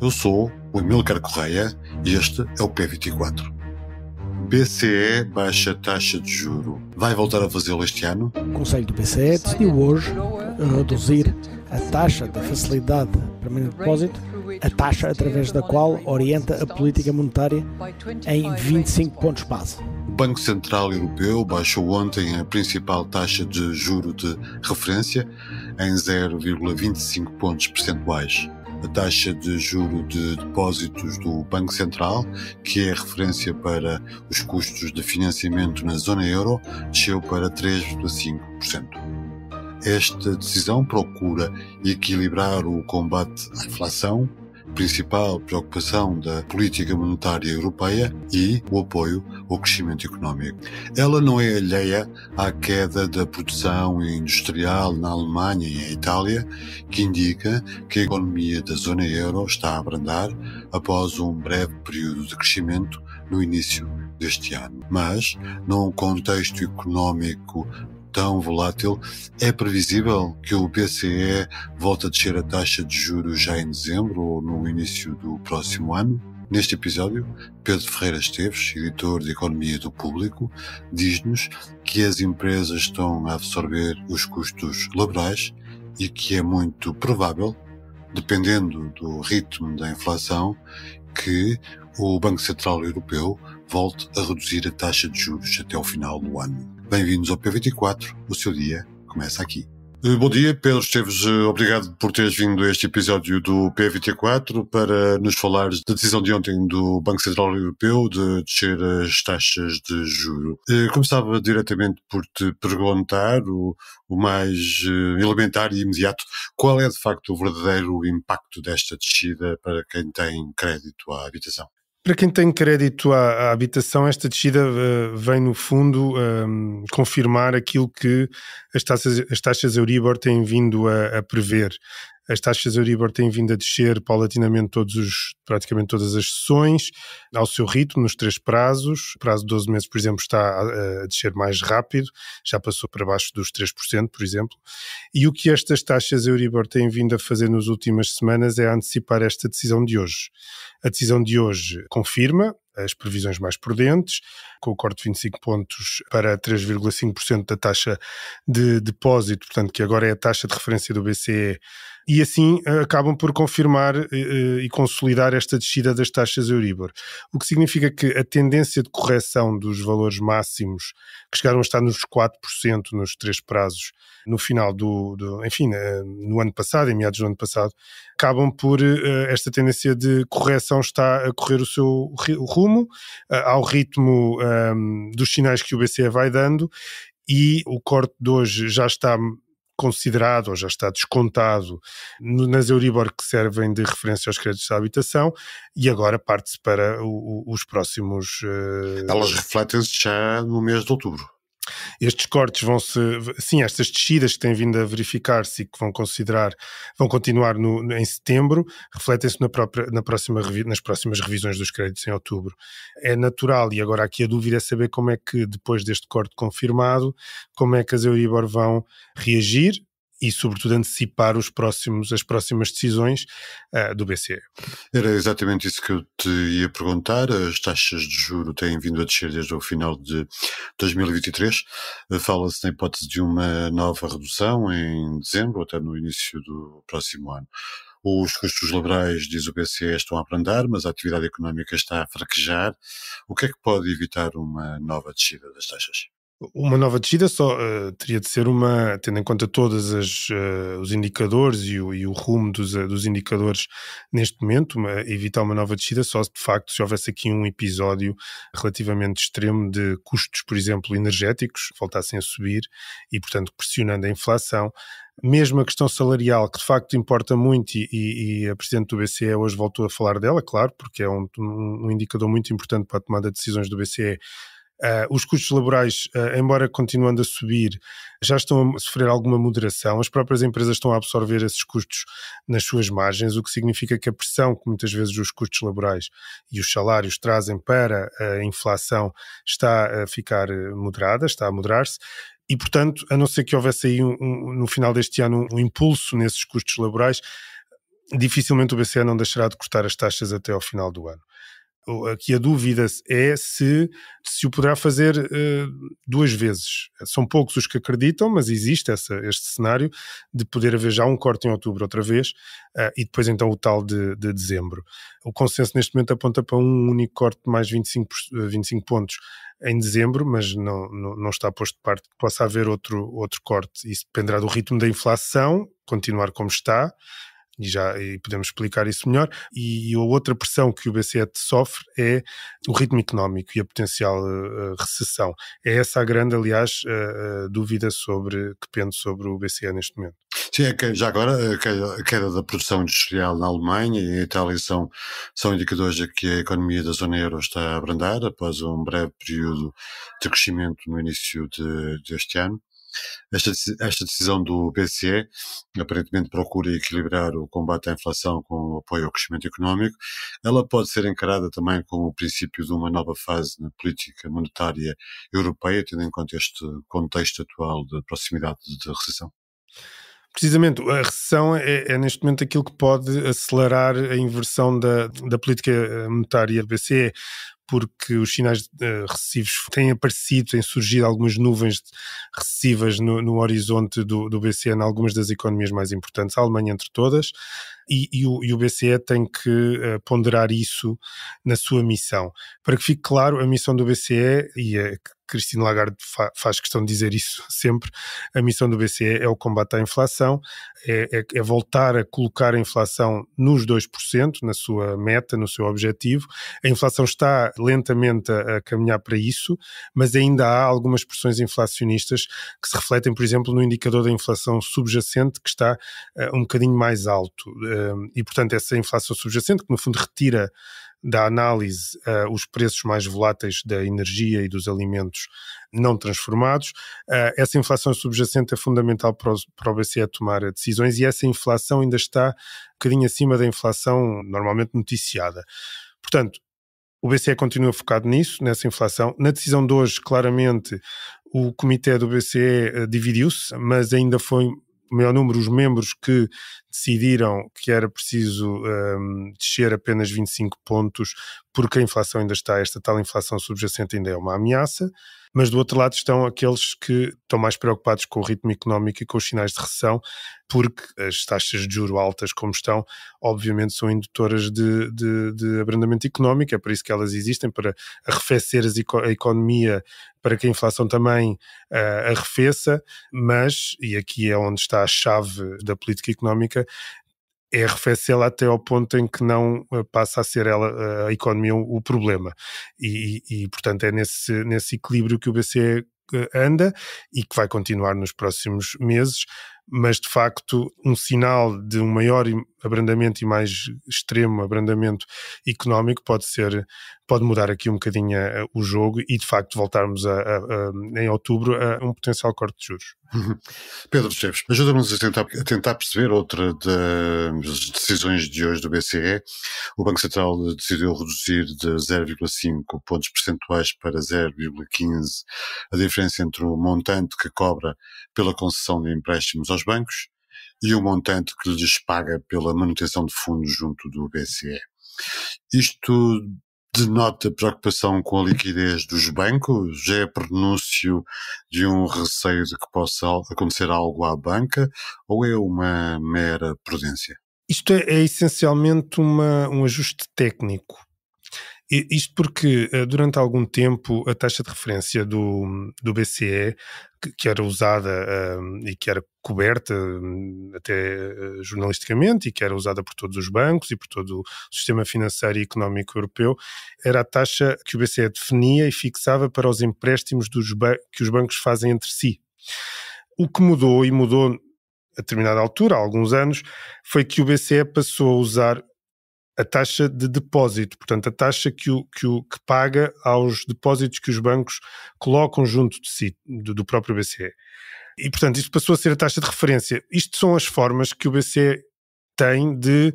Eu sou o Amílcar Correia e este é o P24. BCE baixa taxa de juro. Vai voltar a fazê-lo este ano? O Conselho do BCE decidiu hoje reduzir a taxa da facilidade de permanente de depósito, a taxa através da qual orienta a política monetária, em 25 pontos base. O Banco Central Europeu baixou ontem a principal taxa de juro de referência em 0,25 pontos percentuais. A taxa de juro de depósitos do Banco Central, que é referência para os custos de financiamento na zona euro, desceu para 3,5%. Esta decisão procura equilibrar o combate à inflação, principal preocupação da política monetária europeia, e o apoio ao crescimento económico. Ela não é alheia à queda da produção industrial na Alemanha e em Itália, que indica que a economia da zona euro está a abrandar após um breve período de crescimento no início deste ano. Mas, num contexto económico tão volátil, é previsível que o BCE volte a descer a taxa de juros já em dezembro ou no início do próximo ano? Neste episódio, Pedro Ferreira Esteves, editor de Economia do Público, diz-nos que as empresas estão a absorver os custos laborais e que é muito provável, dependendo do ritmo da inflação, que o Banco Central Europeu volte a reduzir a taxa de juros até ao final do ano. Bem-vindos ao P24, o seu dia começa aqui. Bom dia, Pedro Esteves, obrigado por teres vindo a este episódio do P24 para nos falares da decisão de ontem do Banco Central Europeu de descer as taxas de juro. Começava diretamente por te perguntar, o mais elementar e imediato, qual é de facto o verdadeiro impacto desta descida para quem tem crédito à habitação? Para quem tem crédito à habitação, esta descida vem, no fundo, confirmar aquilo que as taxas Euribor têm vindo a prever. As taxas Euribor têm vindo a descer paulatinamente praticamente todas as sessões, ao seu ritmo, nos 3 prazos. O prazo de 12 meses, por exemplo, está a descer mais rápido, já passou para baixo dos 3%, por exemplo. E o que estas taxas Euribor têm vindo a fazer nas últimas semanas é antecipar esta decisão de hoje. A decisão de hoje confirma as previsões mais prudentes, com o corte de 25 pontos para 3,5% da taxa de depósito, portanto, que agora é a taxa de referência do BCE, e assim acabam por confirmar e consolidar esta descida das taxas Euribor. O que significa que a tendência de correção dos valores máximos, que chegaram a estar nos 4% nos 3 prazos, no final no ano passado, em meados do ano passado, acabam por esta tendência de correção está a correr o seu rumo, ao ritmo dos sinais que o BCE vai dando, e o corte de hoje já está considerado ou já está descontado nas Euribor que servem de referência aos créditos de habitação, e agora parte-se para os próximos... Elas refletem-se já no mês de outubro. Estes cortes estas descidas que têm vindo a verificar-se e que vão continuar em setembro, refletem-se nas próximas revisões dos créditos em outubro. É natural, e agora aqui a dúvida é saber como é que, depois deste corte confirmado, como é que as Euribor vão reagir e, sobretudo, antecipar as próximas decisões do BCE. Era exatamente isso que eu te ia perguntar. As taxas de juro têm vindo a descer desde o final de 2023. Fala-se na hipótese de uma nova redução em dezembro, ou até no início do próximo ano. Os custos laborais, diz o BCE, estão a abrandar, mas a atividade económica está a fraquejar. O que é que pode evitar uma nova descida das taxas? Uma nova descida só teria de ser tendo em conta todos os indicadores e o rumo dos indicadores neste momento, evitar uma nova descida só de facto se houvesse aqui um episódio relativamente extremo de custos, por exemplo, energéticos, que voltassem a subir e, portanto, pressionando a inflação. Mesmo a questão salarial, que de facto importa muito, e a Presidente do BCE hoje voltou a falar dela, claro, porque é um indicador muito importante para a tomada de decisões do BCE. Os custos laborais, embora continuando a subir, já estão a sofrer alguma moderação. As próprias empresas estão a absorver esses custos nas suas margens, o que significa que a pressão que muitas vezes os custos laborais e os salários trazem para a inflação está a ficar moderada, está a moderar-se. E, portanto, a não ser que houvesse aí no final deste ano um impulso nesses custos laborais, dificilmente o BCE não deixará de cortar as taxas até ao final do ano. Aqui a dúvida é se o poderá fazer 2 vezes. São poucos os que acreditam, mas existe este cenário de poder haver já um corte em outubro outra vez e depois então o tal de dezembro. O consenso neste momento aponta para um único corte de mais 25 pontos em dezembro, mas não está posto de parte que possa haver outro corte. Isso dependerá do ritmo da inflação, continuar como está, e podemos explicar isso melhor. E a outra pressão que o BCE sofre é o ritmo económico e a potencial recessão. É essa a grande, aliás, dúvida que pende sobre o BCE neste momento. Sim, já agora a queda da produção industrial na Alemanha e em Itália são indicadores de que a economia da zona euro está a abrandar após um breve período de crescimento no início deste ano. Esta decisão do BCE aparentemente procura equilibrar o combate à inflação com o apoio ao crescimento económico. Ela pode ser encarada também como o princípio de uma nova fase na política monetária europeia, tendo em conta este contexto atual de proximidade de recessão. Precisamente, a recessão é neste momento aquilo que pode acelerar a inversão da política monetária do BCE, porque os sinais recessivos têm aparecido, têm surgido algumas nuvens recessivas no horizonte do BCE em algumas das economias mais importantes, a Alemanha entre todas, e o BCE tem que ponderar isso na sua missão. Para que fique claro, a missão do BCE, e a Christine Lagarde faz questão de dizer isso sempre, a missão do BCE é o combate à inflação, é voltar a colocar a inflação nos 2%, na sua meta, no seu objetivo. A inflação está lentamente a caminhar para isso, mas ainda há algumas pressões inflacionistas que se refletem, por exemplo, no indicador da inflação subjacente, que está um bocadinho mais alto. E, portanto, essa inflação subjacente, que no fundo retira da análise os preços mais voláteis da energia e dos alimentos não transformados, essa inflação subjacente é fundamental para o BCE tomar decisões, e essa inflação ainda está um bocadinho acima da inflação normalmente noticiada. Portanto, o BCE continua focado nessa inflação. Na decisão de hoje, claramente, o comitê do BCE dividiu-se, mas ainda foi o maior número os membros que decidiram que era preciso descer apenas 25 pontos, porque a inflação ainda está, esta tal inflação subjacente ainda é uma ameaça. Mas do outro lado estão aqueles que estão mais preocupados com o ritmo económico e com os sinais de recessão, porque as taxas de juros altas como estão, obviamente são indutoras de abrandamento económico. É por isso que elas existem, para arrefecer a economia, para que a inflação também arrefeça, mas, e aqui é onde está a chave da política económica, é arrefecê-la até ao ponto em que não passa a ser ela, a economia, o problema. E portanto, é nesse equilíbrio que o BCE anda e que vai continuar nos próximos meses, mas de facto um sinal de um maior abrandamento e mais extremo abrandamento económico pode mudar aqui um bocadinho o jogo e de facto voltarmos em outubro a um potencial corte de juros. Pedro Esteves, ajuda-nos a tentar perceber outra das decisões de hoje do BCE. O Banco Central decidiu reduzir de 0,5 pontos percentuais para 0,15 a diferença entre o montante que cobra pela concessão de empréstimos aos bancos e o montante que lhes paga pela manutenção de fundos junto do BCE. Isto denota preocupação com a liquidez dos bancos? Já é prenúncio de um receio de que possa acontecer algo à banca, ou é uma mera prudência? Isto é essencialmente um ajuste técnico. Isto porque durante algum tempo a taxa de referência do BCE, que era usada e que era coberta até jornalisticamente e que era usada por todos os bancos e por todo o sistema financeiro e económico europeu, era a taxa que o BCE definia e fixava para os empréstimos que os bancos fazem entre si. O que mudou a determinada altura, há alguns anos, foi que o BCE passou a usar a taxa de depósito, portanto a taxa que paga aos depósitos que os bancos colocam junto de si, do próprio BCE. E portanto isto passou a ser a taxa de referência. Isto são as formas que o BCE tem de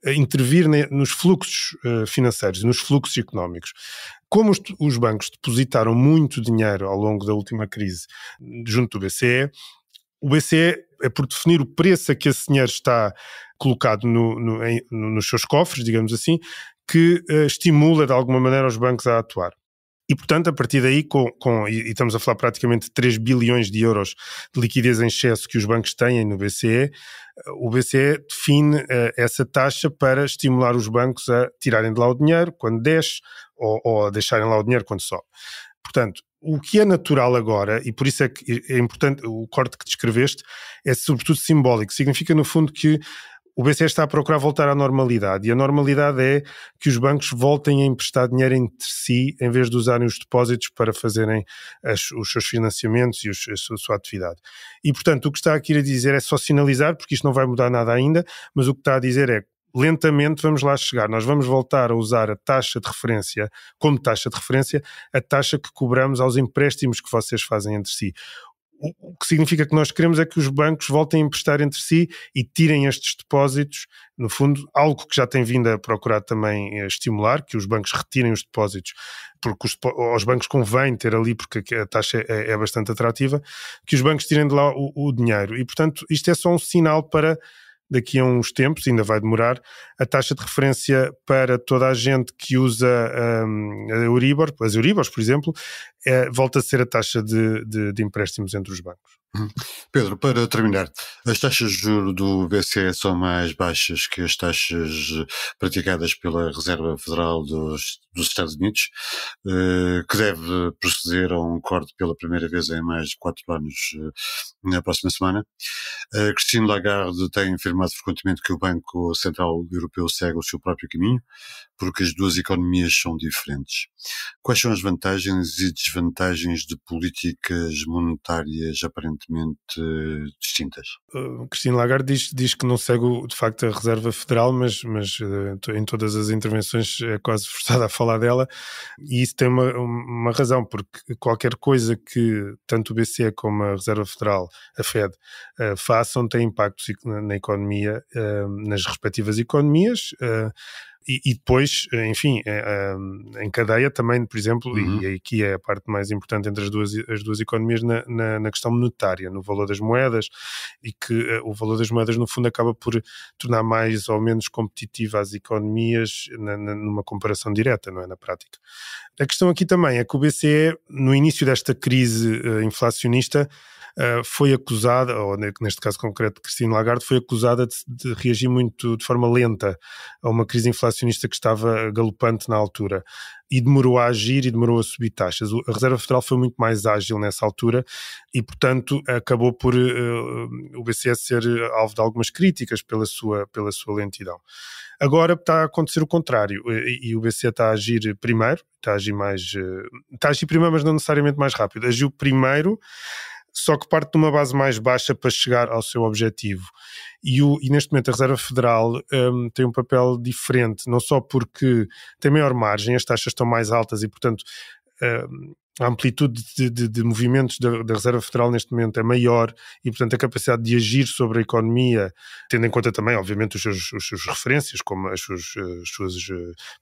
intervir nos fluxos financeiros, nos fluxos económicos. Como os bancos depositaram muito dinheiro ao longo da última crise junto do BCE, o BCE é por definir o preço a que esse dinheiro está colocado nos seus cofres, digamos assim, que estimula de alguma maneira os bancos a atuar. E, portanto, a partir daí, e estamos a falar praticamente de 3 bilhões de euros de liquidez em excesso que os bancos têm no BCE, o BCE define essa taxa para estimular os bancos a tirarem de lá o dinheiro quando desce ou a deixarem lá o dinheiro quando sobe. Portanto, o que é natural agora, e por isso é que é importante, o corte que descreveste, é sobretudo simbólico. Significa, no fundo, que o BCE está a procurar voltar à normalidade, e a normalidade é que os bancos voltem a emprestar dinheiro entre si em vez de usarem os depósitos para fazerem os seus financiamentos e a sua atividade. E, portanto, o que está aqui a dizer é só sinalizar, porque isto não vai mudar nada ainda, mas o que está a dizer é lentamente vamos lá chegar. Nós vamos voltar a usar a taxa de referência, como taxa de referência, a taxa que cobramos aos empréstimos que vocês fazem entre si. O que significa que nós queremos é que os bancos voltem a emprestar entre si e tirem estes depósitos, no fundo, algo que já tem vindo a procurar também estimular, que os bancos retirem os depósitos, porque aos bancos convém ter ali, porque a taxa é bastante atrativa, que os bancos tirem de lá o dinheiro. E, portanto, isto é só um sinal para daqui a uns tempos, ainda vai demorar, a taxa de referência para toda a gente que usa a Euribor, as Euribors, por exemplo, volta a ser a taxa de empréstimos entre os bancos. Pedro, para terminar, as taxas de juros do BCE são mais baixas que as taxas praticadas pela Reserva Federal dos Estados Unidos, que deve proceder a um corte pela primeira vez em mais de 4 anos na próxima semana. Christine Lagarde tem afirmado frequentemente que o Banco Central Europeu segue o seu próprio caminho, porque as duas economias são diferentes. Quais são as vantagens e desvantagens de políticas monetárias aparentemente distintas? Christine Lagarde diz que não segue de facto a Reserva Federal, mas em todas as intervenções é quase forçada a falar dela, e isso tem uma razão, porque qualquer coisa que tanto o BCE como a Reserva Federal, a Fed, façam tem impactos na economia, nas respectivas economias, e depois, enfim, em cadeia também, por exemplo, e aqui é a parte mais importante entre as duas economias na questão monetária, no valor das moedas, e que o valor das moedas, no fundo, acaba por tornar mais ou menos competitiva as economias numa comparação direta, não é? Na prática. A questão aqui também é que o BCE, no início desta crise inflacionista, foi acusada, ou neste caso concreto Christine Lagarde, foi acusada de reagir muito de forma lenta a uma crise inflacionista que estava galopante na altura, e demorou a agir e demorou a subir taxas. A Reserva Federal foi muito mais ágil nessa altura e, portanto, acabou por o BCE ser alvo de algumas críticas pela sua lentidão. Agora está a acontecer o contrário, e o BCE está a agir primeiro, está a agir primeiro, mas não necessariamente mais rápido. Agiu primeiro, só que parte de uma base mais baixa para chegar ao seu objetivo. E neste momento a Reserva Federal tem um papel diferente, não só porque tem maior margem, as taxas estão mais altas e, portanto, a amplitude de movimentos da Reserva Federal neste momento é maior e, portanto, a capacidade de agir sobre a economia, tendo em conta também, obviamente, os seus referências, como as suas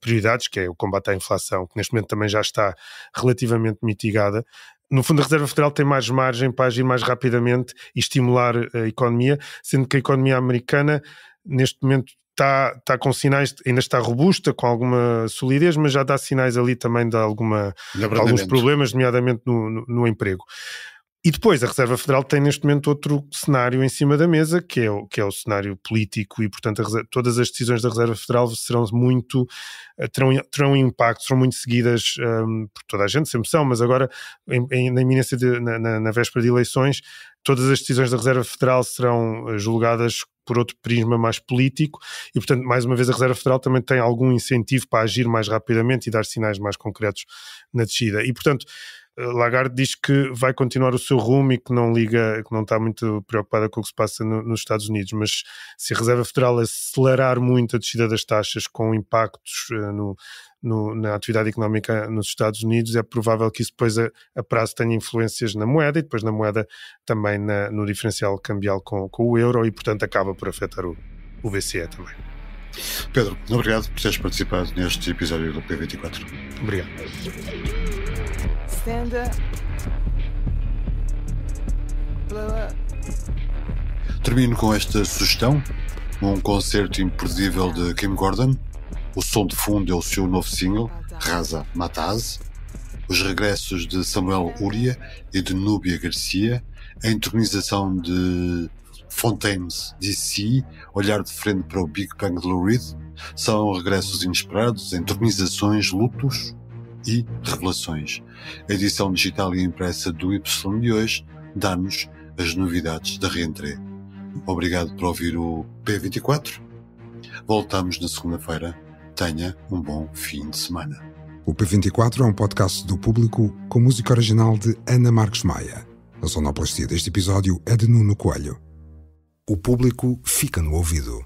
prioridades, que é o combate à inflação, que neste momento também já está relativamente mitigada. No fundo, a Reserva Federal tem mais margem para agir mais rapidamente e estimular a economia, sendo que a economia americana, neste momento, está com sinais, ainda está robusta, com alguma solidez, mas já dá sinais ali também de alguns problemas, nomeadamente no emprego. E depois a Reserva Federal tem neste momento outro cenário em cima da mesa, que é o cenário político, e portanto todas as decisões da Reserva Federal terão impacto, serão muito seguidas por toda a gente, sempre são, mas agora na iminência na véspera de eleições, todas as decisões da Reserva Federal serão julgadas por outro prisma mais político e, portanto, mais uma vez a Reserva Federal também tem algum incentivo para agir mais rapidamente e dar sinais mais concretos na descida. E, portanto, Lagarde diz que vai continuar o seu rumo e que não está muito preocupada com o que se passa nos Estados Unidos, mas se a Reserva Federal acelerar muito a descida das taxas com impactos na atividade económica nos Estados Unidos, é provável que isso depois a prazo tenha influências na moeda e depois na moeda também no diferencial cambial com o euro e, portanto, acaba por afetar o BCE também. Pedro, obrigado por teres participado neste episódio do P24. Obrigado. Stand up, blow up. Termino com esta sugestão, um concerto imperdível de Kim Gordon. O som de fundo é o seu novo single, Raza Mataz. Os regressos de Samuel Uria e de Núbia Garcia, a entronização de Fontaines DC, olhar de frente para o Big Bang de Lou Reed, são regressos inesperados, entronizações, lutos e revelações. A edição digital e impressa do Y de hoje dá-nos as novidades da Reentrée. Obrigado por ouvir o P24. Voltamos na segunda-feira. Tenha um bom fim de semana. O P24 é um podcast do Público com música original de Ana Marques Maia. A sonoplastia deste episódio é de Nuno Coelho. O Público fica no ouvido.